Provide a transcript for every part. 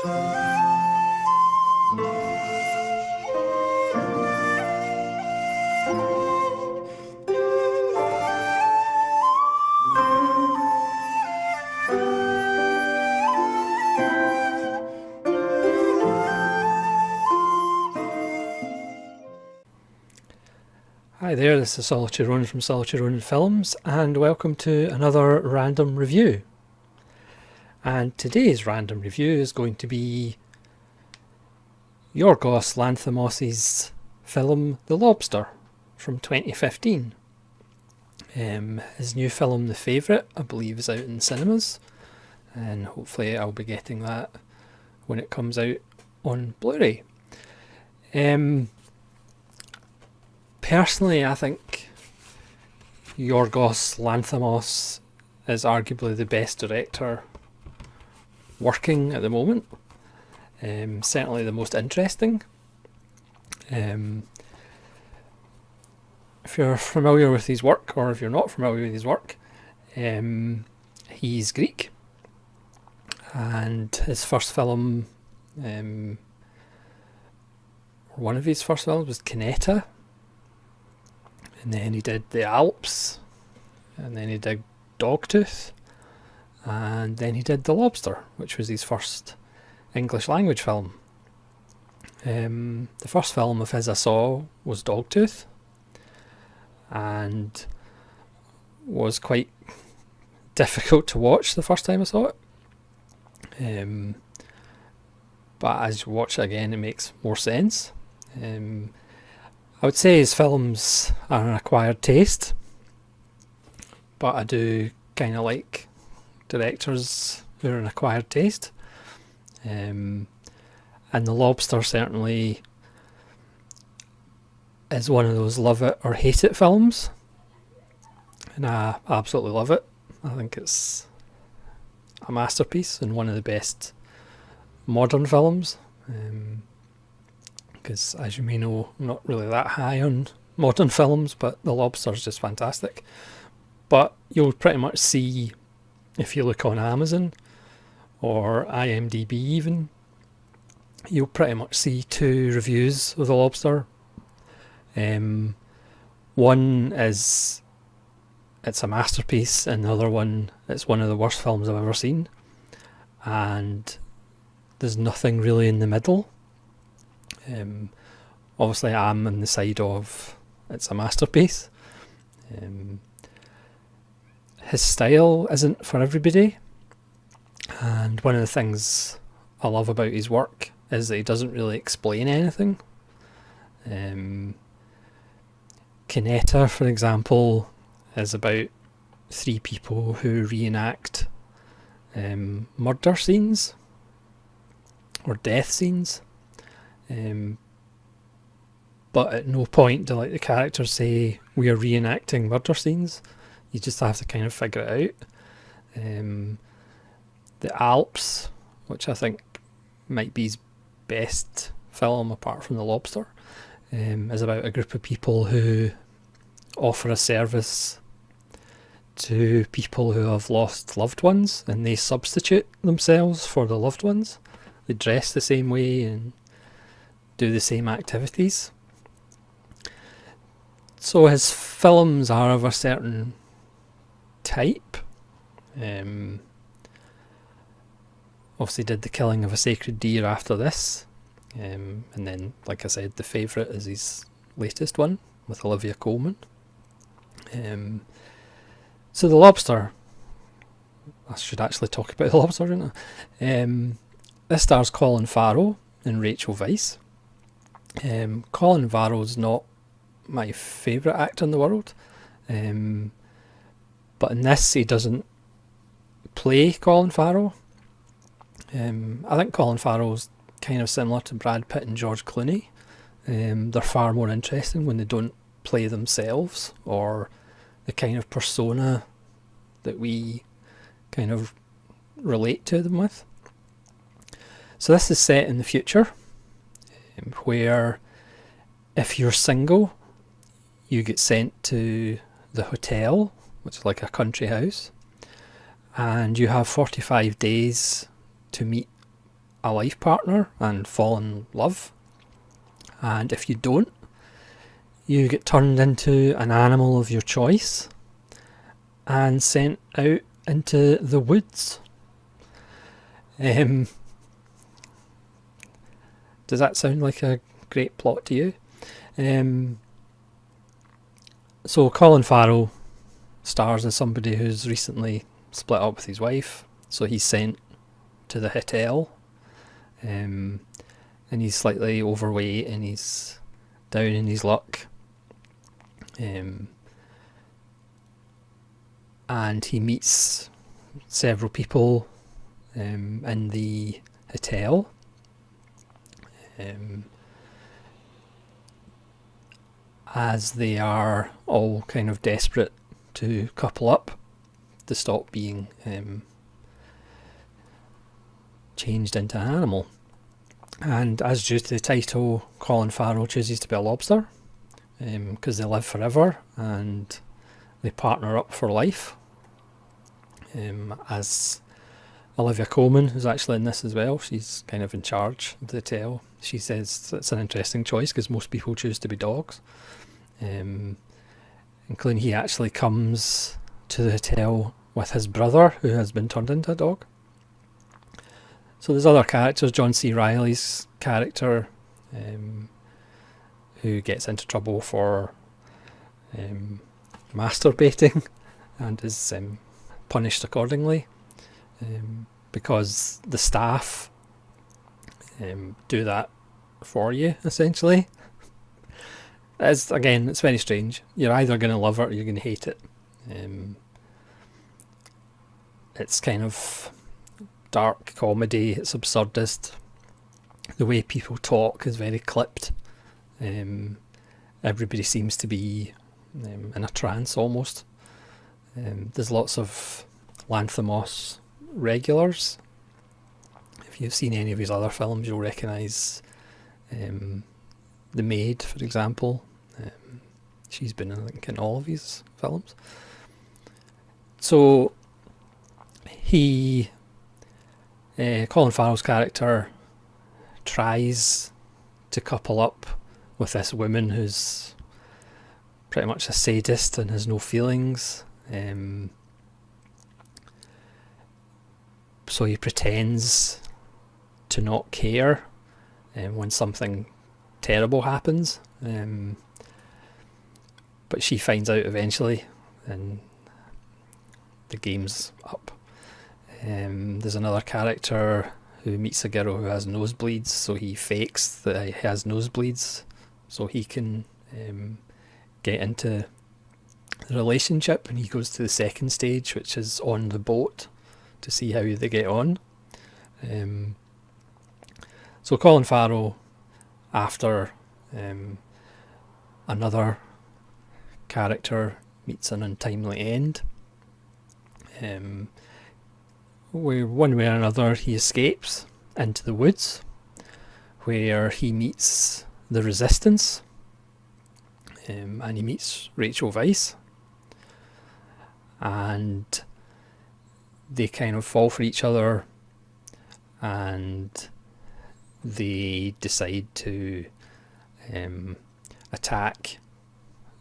Hi there, this is Solitary Ronin from Solitary Ronin Films, and welcome to another random review. And today's random review is going to be Yorgos Lanthimos' film The Lobster from 2015. His new film The Favourite, I believe, is out in cinemas, and hopefully I'll be getting that when it comes out on Blu-ray. Personally, I think Yorgos Lanthimos is arguably the best director working at the moment. Certainly the most interesting. If you're familiar with his work, or if you're not familiar with his work, he's Greek, and his first film, one of his first films, was Kineta. And then he did The Alps, and then he did Dogtooth, and then he did The Lobster, which was his first English language film. The first film of his I saw was Dogtooth, and was quite difficult to watch the first time I saw it. But as you watch it again, it makes more sense. I would say his films are an acquired taste, but I do kind of like directors who are an acquired taste. And The Lobster certainly is one of those love it or hate it films, and I absolutely love it. I think it's a masterpiece and one of the best modern films. Because as you may know, I'm not really that high on modern films, but The Lobster is just fantastic. But you'll pretty much see, if you look on Amazon or IMDb even, you'll pretty much see two reviews of The Lobster. One is it's a masterpiece, and the other one, it's one of the worst films I've ever seen. And there's nothing really in the middle. Obviously I'm on the side of it's a masterpiece. His style isn't for everybody, and one of the things I love about his work is that he doesn't really explain anything. Kineta, for example, is about three people who reenact murder scenes or death scenes. But at no point do the characters say we are reenacting murder scenes. You just have to kind of figure it out. The Alps, which I think might be his best film apart from The Lobster, is about a group of people who offer a service to people who have lost loved ones, and they substitute themselves for the loved ones. They dress the same way and do the same activities. So his films are of a certain type. Obviously did The Killing of a Sacred Deer after this, and then, like I said, The Favourite is his latest one with Olivia Colman. So The Lobster, I should actually talk about The Lobster, shouldn't I? This stars Colin Farrell and Rachel Weisz. Colin Farrell's not my favourite actor in the world, but in this he doesn't play Colin Farrell. I think Colin Farrell's kind of similar to Brad Pitt and George Clooney. They're far more interesting when they don't play themselves or the kind of persona that we kind of relate to them with. So this is set in the future, where if you're single, you get sent to the hotel, which is like a country house, and you have 45 days to meet a life partner and fall in love. And if you don't, you get turned into an animal of your choice and sent out into the woods. Does that sound like a great plot to you? So Colin Farrell stars as somebody who's recently split up with his wife, so he's sent to the hotel, and he's slightly overweight and he's down in his luck, and he meets several people in the hotel, as they are all kind of desperate to couple up to stop being changed into an animal. And as due to the title, Colin Farrell chooses to be a lobster because they live forever and they partner up for life. As Olivia Colman, who's actually in this as well, she's kind of in charge of the hotel. She says it's an interesting choice because most people choose to be dogs. Including he actually comes to the hotel with his brother, who has been turned into a dog. So there's other characters. John C. Reilly's character, who gets into trouble for masturbating and is punished accordingly, because the staff do that for you, essentially. It's very strange. You're either going to love it or you're going to hate it. It's kind of dark comedy, it's absurdist. The way people talk is very clipped. Everybody seems to be in a trance almost. There's lots of Lanthimos regulars. If you've seen any of his other films, you'll recognise The Maid, for example. She's been in all of his films. So Colin Farrell's character tries to couple up with this woman who's pretty much a sadist and has no feelings. So he pretends to not care when something terrible happens. But she finds out eventually and the game's up. There's another character who meets a girl who has nosebleeds, so he fakes that he has nosebleeds so he can get into the relationship, and he goes to the second stage, which is on the boat, to see how they get on. So Colin Farrell, after another character meets an untimely end, where one way or another he escapes into the woods, where he meets the Resistance, and he meets Rachel Weisz, and they kind of fall for each other, and they decide to attack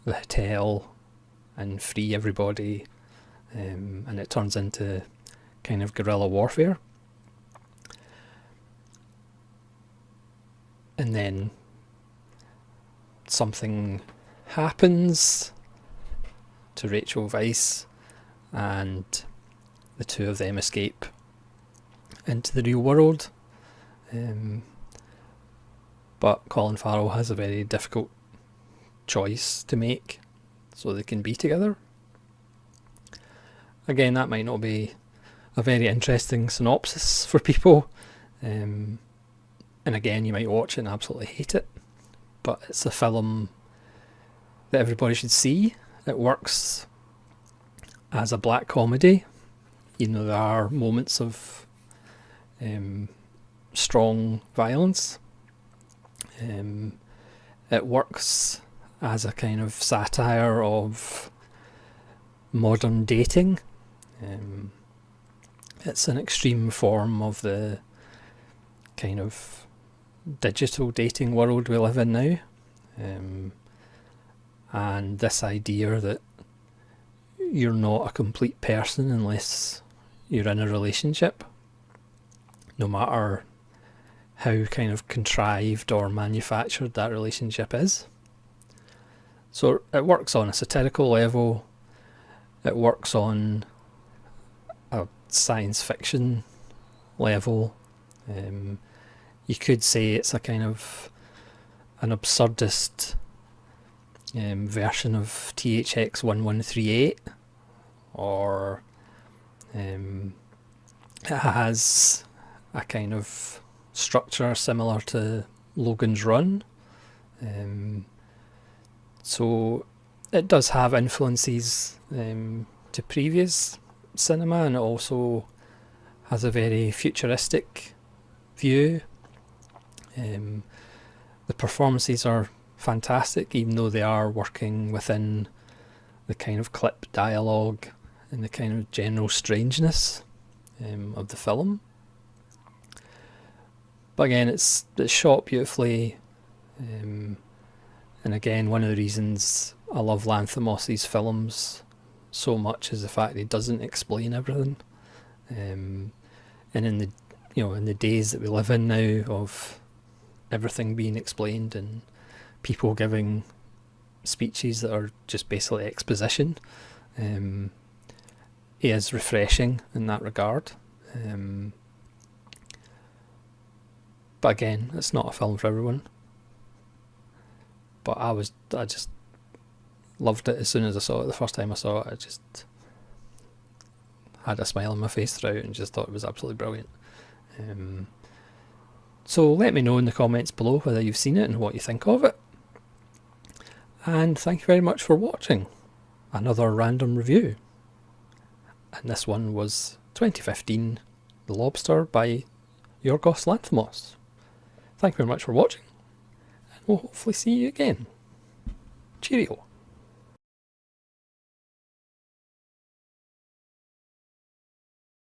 the hotel and free everybody, and it turns into kind of guerrilla warfare. And then something happens to Rachel Weisz, and the two of them escape into the real world. But Colin Farrell has a very difficult choice to make so they can be together. Again, that might not be a very interesting synopsis for people, and again, you might watch it and absolutely hate it, but it's a film that everybody should see. It works as a black comedy. You know, there are moments of strong violence. It works as a kind of satire of modern dating. It's an extreme form of the kind of digital dating world we live in now, and this idea that you're not a complete person unless you're in a relationship, no matter how kind of contrived or manufactured that relationship is. So it works on a satirical level, it works on a science fiction level. You could say it's a kind of an absurdist version of THX 1138, or it has a kind of structure similar to Logan's Run. So it does have influences to previous cinema, and it also has a very futuristic view. The performances are fantastic, even though they are working within the kind of clip dialogue and the kind of general strangeness of the film. But again, it's shot beautifully, and again, one of the reasons I love Lanthimos's films so much is the fact he doesn't explain everything. And in the days that we live in now of everything being explained and people giving speeches that are just basically exposition, it is refreshing in that regard. But again, it's not a film for everyone. But I just loved it as soon as I saw it. The first time I saw it, I just had a smile on my face throughout and just thought it was absolutely brilliant. So let me know in the comments below whether you've seen it and what you think of it. And thank you very much for watching another random review. And this one was 2015 The Lobster by Yorgos Lanthimos. Thank you very much for watching, and we'll hopefully see you again. Cheerio.